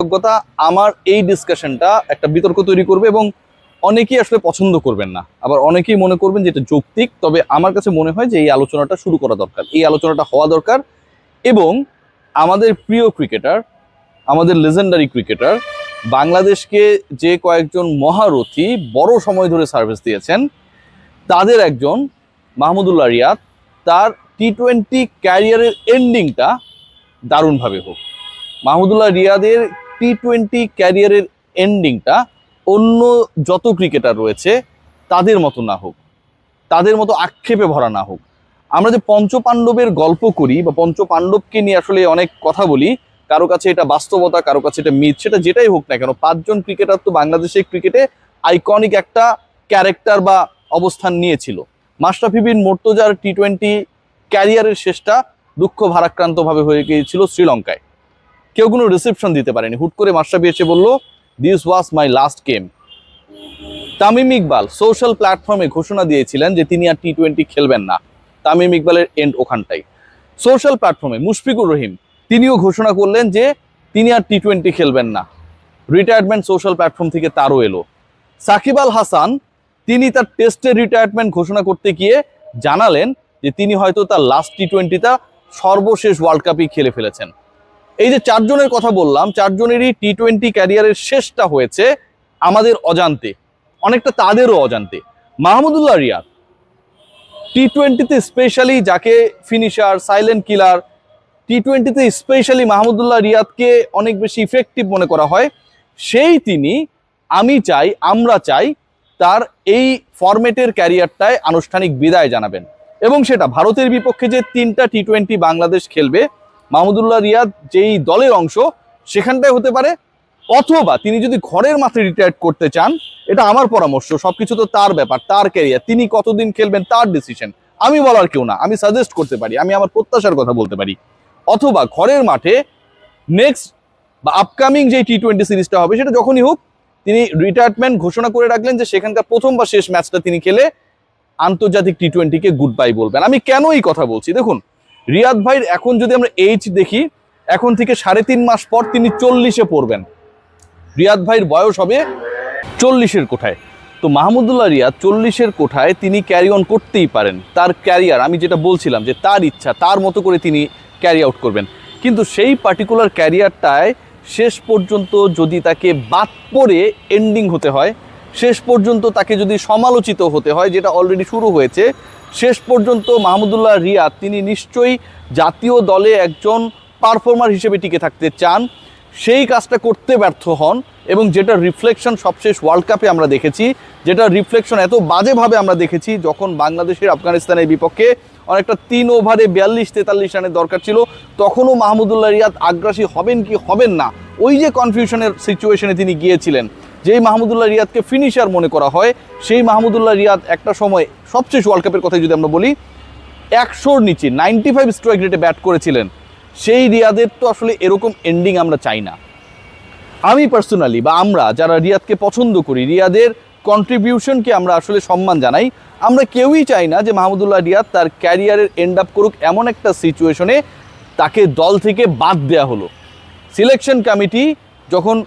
যোগ্যতা আমার এই ডিসকাশনটা একটা বিতর্ক তৈরি করবে এবং অনেকেই আসলে পছন্দ করবেন না, আবার অনেকেই মনে করবেন যে এটা যৌক্তিক। তবে আমার কাছে মনে হয় যে এই আলোচনাটা শুরু করা দরকার, এই আলোচনাটা হওয়া দরকার। এবং আমাদের প্রিয় ক্রিকেটার, আমাদের লেজেন্ডারি ক্রিকেটার, বাংলাদেশকে যে কয়েকজন মহারথী বড় সময় ধরে সার্ভিস দিয়েছেন তাদের একজন মাহমুদুল্লাহ রিয়াদ, তার টি-20 ক্যারিয়ারের এন্ডিংটা দারুণভাবে হোক। মাহমুদুল্লাহ রিয়াদের টি-20 ক্যারিয়ারের এন্ডিংটা অন্য যত ক্রিকেটার রয়েছে তাদের মতো না হোক, তাদের মতো আক্ষেপে ভরা না হোক। আমরা যে পঞ্চপাণ্ডবের গল্প করি বা পঞ্চপাণ্ডবকে নিয়ে আসলে অনেক কথা বলি, কারো কাছে এটা বাস্তবতা, কারো কাছে এটা মিথ, সেটা যেটাই হোক না কেন, 5জন ক্রিকেটার তো বাংলাদেশের ক্রিকেটে আইকনিক একটা ক্যারেক্টার বা অবস্থান নিয়েছিল। মাশরাফি বিন মুর্তজার টি-20 ক্যারিয়ারের শেষটা দুঃখ ভারাক্রান্তভাবে হয়ে গিয়েছিল শ্রীলঙ্কায়। কেউ কোনো রিসেপশন দিতে পারেনি, হুট করে মাশরাফি এসে বলল this was my last game. Tamim Iqbal social প্ল্যাটফর্মে ঘোষণা দিয়েছিলেন যে তিনি আর টি-20 খেলবেন না। তামিম ইকবালের এন্ড ওখানটাই। সোশ্যাল প্ল্যাটফর্মে মুশফিকুর রহিম তিনিও ঘোষণা করলেন যে তিনি আর টি-20 খেলবেন না। রিটায়ারমেন্ট সোশ্যাল প্ল্যাটফর্ম থেকে তারও এলো। সাকিব আল হাসান তিনি তার টেস্টের রিটায়ারমেন্ট ঘোষণা করতে গিয়ে জানালেন যে তিনি হয়তো তার লাস্ট টি-20টা সর্বশেষ ওয়ার্ল্ড কাপই খেলে ফেলেছেন। এই যে 4 জনের কথা বললাম, 4 জনেরই টি-20 ক্যারিয়ারের শেষটা হয়েছে আমাদের অজান্তে, অনেকটা তাদেরও অজান্তে। মাহমুদুল্লাহ রিয়াদ টি-20তে স্পেশালি যাকে ফিনিশার, সাইলেন্ট কিলার, টি-20তে স্পেশালি মাহমুদুল্লাহ রিয়াদকে অনেক বেশি ইফেক্টিভ মনে করা হয়, সেই তিনি, আমি চাই, আমরা চাই তার এই ফরম্যাটের ক্যারিয়ারটায় আনুষ্ঠানিক বিদায় জানাবেন। এবং সেটা ভারতের বিপক্ষে যে 3টা টি-20 বাংলাদেশ খেলবে, মাহমুদুল্লাহ রিয়াদ যেই দলের অংশ সেখানটায় হতে পারে, অথবা তিনি যদি ঘরের মাঠে রিটায়ার করতে চান, এটা আমার পরামর্শ, সবকিছু তো তার ব্যাপার, তার ক্যারিয়ার, তিনি কতদিন খেলবেন তার ডিসিশন, আমি বলার কেউ না, আমি সাজেস্ট করতে পারি, আমি আমার প্রত্যাশার কথা বলতে পারি। অথবা ঘরের মাঠে নেক্সট বা আপকামিং যে টি-20 সিরিজটা হবে সেটা যখনই হোক, তিনি রিটায়ারমেন্ট ঘোষণা করে রাখলেন যে সেখানকার প্রথম বা শেষ ম্যাচটা তিনি খেলে আন্তর্জাতিক টি-20কে গুড বাই বলবেন। আমি কেন এই কথা বলছি, দেখুন রিয়াদ ভাইয়ের এখন যদি আমরা এইজ দেখি, এখন থেকে 3.5 মাস পর তিনি 40-এ পড়বেন। রিয়াদ ভাইয়ের বয়স হবে 40-এর কোঠায়। তো মাহমুদুল্লাহ রিয়াদ 40-এর কোঠায় তিনি ক্যারি অন করতেই পারেন তার ক্যারিয়ার। আমি যেটা বলছিলাম যে তার ইচ্ছা, তার মতো করে তিনি ক্যারি আউট করবেন, কিন্তু সেই পার্টিকুলার ক্যারিয়ারটায় শেষ পর্যন্ত যদি তাকে বাদ পড়ে এন্ডিং হতে হয়, শেষ পর্যন্ত তাকে যদি সমালোচিত হতে হয়, যেটা অলরেডি শুরু হয়েছে, শেষ পর্যন্ত মাহমুদুল্লাহ রিয়াদ তিনি নিশ্চয়ই জাতীয় দলে একজন পারফর্মার হিসেবে টিকে থাকতে চান, সেই কাজটা করতে ব্যর্থ হন, এবং যেটা রিফ্লেকশন সবশেষ ওয়ার্ল্ড কাপে আমরা দেখেছি, যেটা রিফ্লেকশন এত বাজেভাবে আমরা দেখেছি যখন বাংলাদেশের আফগানিস্তানের বিপক্ষে অনেকটা 3 ওভারে 42-43 রানের দরকার ছিল, তখনও মাহমুদুল্লাহ রিয়াদ আগ্রাসী হবেন কি হবেন না, ওই যে কনফিউশনের সিচুয়েশনে তিনি গিয়েছিলেন। যেই মাহমুদুল্লাহ রিয়াদকে ফিনিশার মনে করা হয়, সেই মাহমুদুল্লাহ রিয়াদ একটা সময় সবশেষ ওয়ার্ল্ড কাপের কথাই যদি আমরা বলি, 100-র নিচে 95 স্ট্রাইক রেটে ব্যাট করেছিলেন। সেই রিয়াদের তো আসলে এরকম এন্ডিং আমরা চাই না। আমি পার্সোনালি বা আমরা যারা রিয়াদকে পছন্দ করি, রিয়াদের কন্ট্রিবিউশনকে আমরা আসলে সম্মান জানাই, আমরা কেউই চাই না যে মাহমুদুল্লাহ রিয়াদ তার ক্যারিয়ারের এন্ড আপ করুক এমন একটা সিচুয়েশনে তাকে দল থেকে বাদ দেওয়া হলো। সিলেকশন কমিটি যখন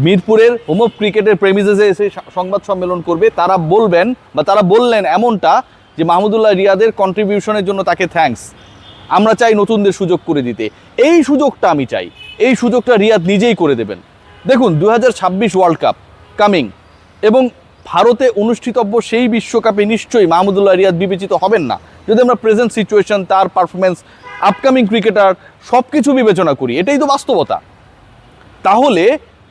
মিরপুরের হোম অফ ক্রিকেটের প্রেমিসেসে এসে সংবাদ সম্মেলন করবে, তারা বলবেন বা তারা বললেন এমনটা যে মাহমুদুল্লাহ রিয়াদের কন্ট্রিবিউশনের জন্য তাকে থ্যাঙ্কস, আমরা চাই নতুনদের সুযোগ করে দিতে। এই সুযোগটা আমি চাই, এই সুযোগটা রিয়াদ নিজেই করে দেবেন। দেখুন 2026 ওয়ার্ল্ড কাপ কামিং, এবং ভারতে অনুষ্ঠিতব্য সেই বিশ্বকাপে নিশ্চয়ই মাহমুদুল্লাহ রিয়াদ বিবেচিত হবেন না, যদি আমরা প্রেজেন্ট সিচুয়েশন, তার পারফরমেন্স, আপকামিং ক্রিকেটার সব কিছু বিবেচনা করি, এটাই তো বাস্তবতা। তাহলে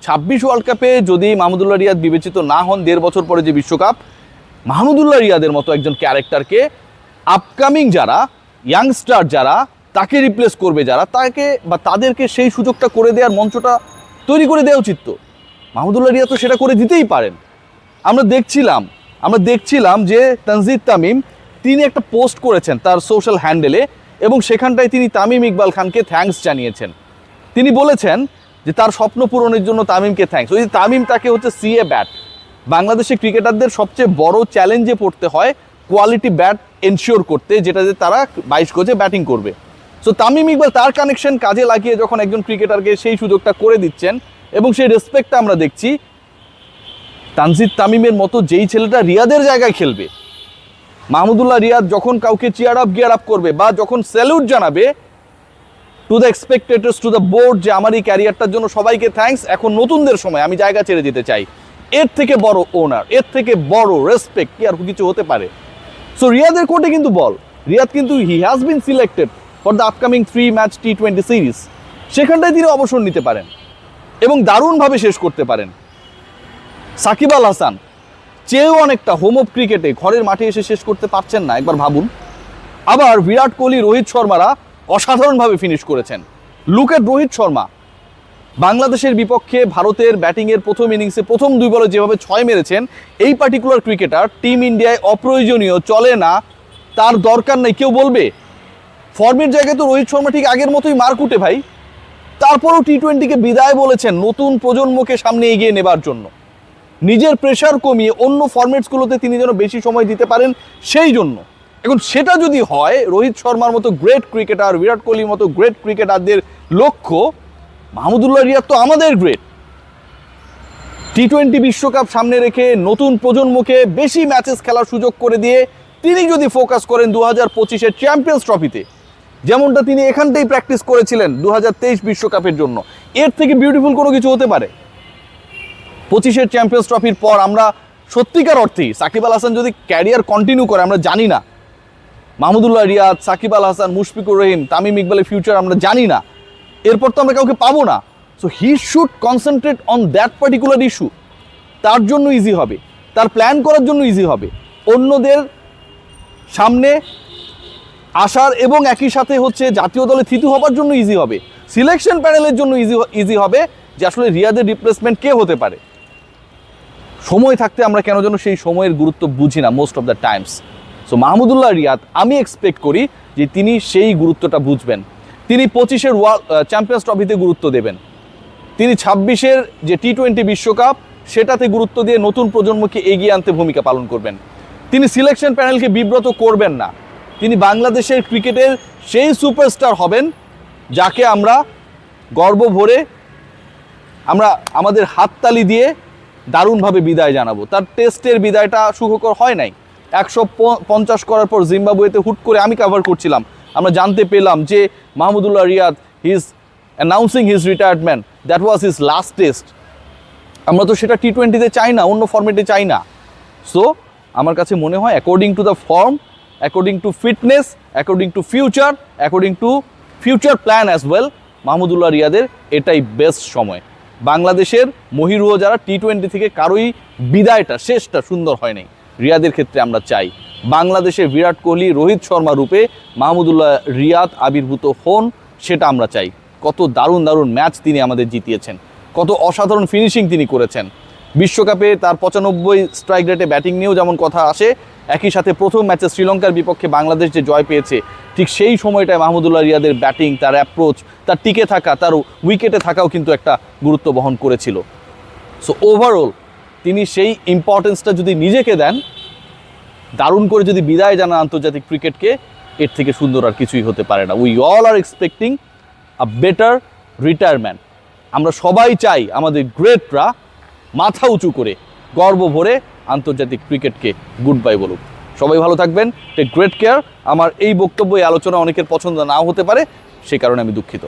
26 ওয়ার্ল্ড কাপে যদি মাহমুদুল্লাহ রিয়াদ বিবেচিত না হন, 1.5 বছর পরে যে বিশ্বকাপ, মাহমুদুল্লাহ রিয়াদের মতো একজন ক্যারেক্টারকে আপকামিং যারা ইয়াংস্টার যারা তাকে রিপ্লেস করবে, যারা তাকে বা তাদেরকে সেই সুযোগটা করে দেওয়ার মঞ্চটা তৈরি করে দেওয়া উচিত। তো মাহমুদুল্লাহ রিয়াদ তো সেটা করে দিতেই পারেন। আমরা দেখছিলাম যে তানজিদ তামিম তিনি একটা পোস্ট করেছেন তার সোশ্যাল হ্যান্ডেলে, এবং সেখানটায় তিনি তামিম ইকবাল খানকে থ্যাঙ্কস জানিয়েছেন। তিনি বলেছেন যে তার স্বপ্ন পূরণের জন্য তামিমকে থ্যাঙ্কস। ওই যে তামিম তাকে হচ্ছে সিএ ব্যাট, বাংলাদেশের ক্রিকেটারদের সবচেয়ে বড় চ্যালেঞ্জে পড়তে হয় কোয়ালিটি ব্যাট এনশিওর করতে, যেটাতে তারা 22 গজে ব্যাটিং করবে। সো তামিম ইকবাল তার কানেকশন কাজে লাগিয়ে যখন একজন ক্রিকেটারকে সেই সুযোগটা করে দিচ্ছেন, এবং সেই রেসপেক্টটা আমরা দেখছি তানজিদ তামিমের মতো যেই ছেলেটা রিয়াদের জায়গায় খেলবে, মাহমুদুল্লাহ রিয়াদ যখন কাউকে চিয়ার আপ করবে বা যখন স্যালুট জানাবে to the spectators, to the board, যে আমার এই ক্যারিয়ারটার জন্য সবাইকে থ্যাঙ্কস, এখন নতুনদের সময় আমি জায়গা ছেড়ে দিতে চাই, এর থেকে বড় ওনার, এর থেকে বড় রেসপেক্ট কি আর কিছু হতে পারে? সো রিয়াদের কোর্টে কিন্তু বল, রিয়াদ কিন্তু he has been selected for the upcoming 3 match T20 series, সেখানটায় তিনি অবসর নিতে পারেন এবং দারুণভাবে শেষ করতে পারেন। সাকিব আল হাসান চেয়েও অনেকটা হোম অফ ক্রিকেটে ঘরের মাঠে এসে শেষ করতে পারছেন না, একবার ভাবুন। আবার বিরাট কোহলি, রোহিত শর্মারা অসাধারণভাবে ফিনিশ করেছেন। লুক এট রোহিত শর্মা, বাংলাদেশের বিপক্ষে ভারতের ব্যাটিংয়ের প্রথম ইনিংসে প্রথম 2 বলে যেভাবে 6 মেরেছেন, এই পার্টিকুলার ক্রিকেটার টিম ইন্ডিয়ায় অপ্রয়োজনীয়, চলে না, তার দরকার নেই, কেউ বলবে? ফর্মের জায়গায় তো রোহিত শর্মা ঠিক আগের মতোই মার কুটে ভাই, তারপরও T20কে বিদায় বলেছেন নতুন প্রজন্মকে সামনে এগিয়ে নেবার জন্য, নিজের প্রেশার কমিয়ে অন্য ফরম্যাটসগুলোতে তিনি যেন বেশি সময় দিতে পারেন সেই জন্য। এখন সেটা যদি হয়, রোহিত শর্মার মতো গ্রেট ক্রিকেটার, বিরাট কোহলির মতো গ্রেট ক্রিকেটারদের লক্ষ্য, মাহমুদুল্লাহ রিয়াদ তো আমাদের গ্রেট। T20 বিশ্বকাপ সামনে রেখে নতুন প্রজন্মকে বেশি ম্যাচেস খেলার সুযোগ করে দিয়ে তিনি যদি ফোকাস করেন 2025-এর চ্যাম্পিয়ন্স ট্রফিতে, যেমনটা তিনি এখানটাই প্র্যাকটিস করেছিলেন 2023 বিশ্বকাপের জন্য, এর থেকে বিউটিফুল কোনো কিছু হতে পারে? 25-এর চ্যাম্পিয়ন্স ট্রফির পর আমরা সত্যিকার অর্থেই সাকিব আল হাসান যদি ক্যারিয়ার কন্টিনিউ করে, আমরা জানি না মাহমুদুল্লাহ রিয়াদ, সাকিব আল হাসান, মুশফিকুর রহিম, তামিম ইকবালের ফিউচার আমরা জানি না, এরপর তো আমরা কাউকে পাবো না। So he should concentrate on that particular issue, তার জন্য ইজি হবে, তার প্ল্যান করার জন্য ইজি হবে, অন্যদের সামনে আসার এবং একই সাথে হচ্ছে জাতীয় দলে থিতু হবার জন্য ইজি হবে, সিলেকশন প্যানেলের জন্য ইজি হবে যে আসলে রিয়াদের রিপ্লেসমেন্ট কে হতে পারে। সময় থাকতে আমরা কেন যেন সেই সময়ের গুরুত্ব বুঝি না most of the times. So Mahmudullah Riyad, আমি এক্সপেক্ট করি যে তিনি সেই গুরুত্বটা বুঝবেন, তিনি 25-এর চ্যাম্পিয়ন্স ট্রফিতে গুরুত্ব দেবেন, তিনি 26-এর যে T20 বিশ্বকাপ সেটাতে গুরুত্ব দিয়ে নতুন প্রজন্মকে এগিয়ে আনতে ভূমিকা পালন করবেন, তিনি সিলেকশন প্যানেলকে বিব্রত করবেন না, তিনি বাংলাদেশের ক্রিকেটের সেই সুপারস্টার হবেন যাকে আমরা গর্ব ভরে আমরা আমাদের হাততালি দিয়ে দারুণভাবে বিদায় জানাবো। তার টেস্টের বিদায়টা সুখকর হয় নাই, 150 করার পর জিম্বাবুয়েতে হুট করে আমি কভার করছিলাম, আমরা জানতে পেলাম যে Mahmudullah Riyad he is announcing his retirement, that was his last test. আমরা তো সেটা T20-তে চাই না, অন্য ফর্মেটে চাই না। সো আমার কাছে মনে হয় according to the form, according to fitness, according to future, according to future plan as well, Mahmudullah রিয়াদের এটাই বেস্ট সময়। বাংলাদেশের মহিরুহ যারা T20 থেকে কারোই বিদায়টা, শেষটা সুন্দর হয় নাই, রিয়াদের ক্ষেত্রে আমরা চাই বাংলাদেশে বিরাট কোহলি, রোহিত শর্মা রূপে মাহমুদুল্লাহ রিয়াদ আবির্ভূত হন, সেটা আমরা চাই। কত দারুণ দারুণ ম্যাচ তিনি আমাদের জিতিয়েছেন, কত অসাধারণ ফিনিশিং তিনি করেছেন। বিশ্বকাপে তার 95 স্ট্রাইক রেটে ব্যাটিং নিয়েও যেমন কথা আসে, একই সাথে প্রথম ম্যাচে শ্রীলঙ্কার বিপক্ষে বাংলাদেশ যে জয় পেয়েছে, ঠিক সেই সময়টায় মাহমুদুল্লাহ রিয়াদের ব্যাটিং, তার অ্যাপ্রোচ, তার টিকে থাকা, তার উইকেটে থাকাও কিন্তু একটা গুরুত্ব বহন করেছিল। সো ওভারঅল তিনি সেই ইম্পর্টেন্সটা যদি নিজেকে দেন, দারুণ করে যদি বিদায় জানান আন্তর্জাতিক ক্রিকেটকে, এর থেকে সুন্দর আর কিছুই হতে পারে না। We all R expecting a better retirement. আমরা সবাই চাই আমাদের গ্রেটরা মাথা উঁচু করে গর্ব ভরে আন্তর্জাতিক ক্রিকেটকে গুড বাই বলুক। সবাই ভালো থাকবেন, টেক গ্রেট কেয়ার। আমার এই বক্তব্য, এই আলোচনা অনেকের পছন্দ নাও হতে পারে, সেই কারণে আমি দুঃখিত।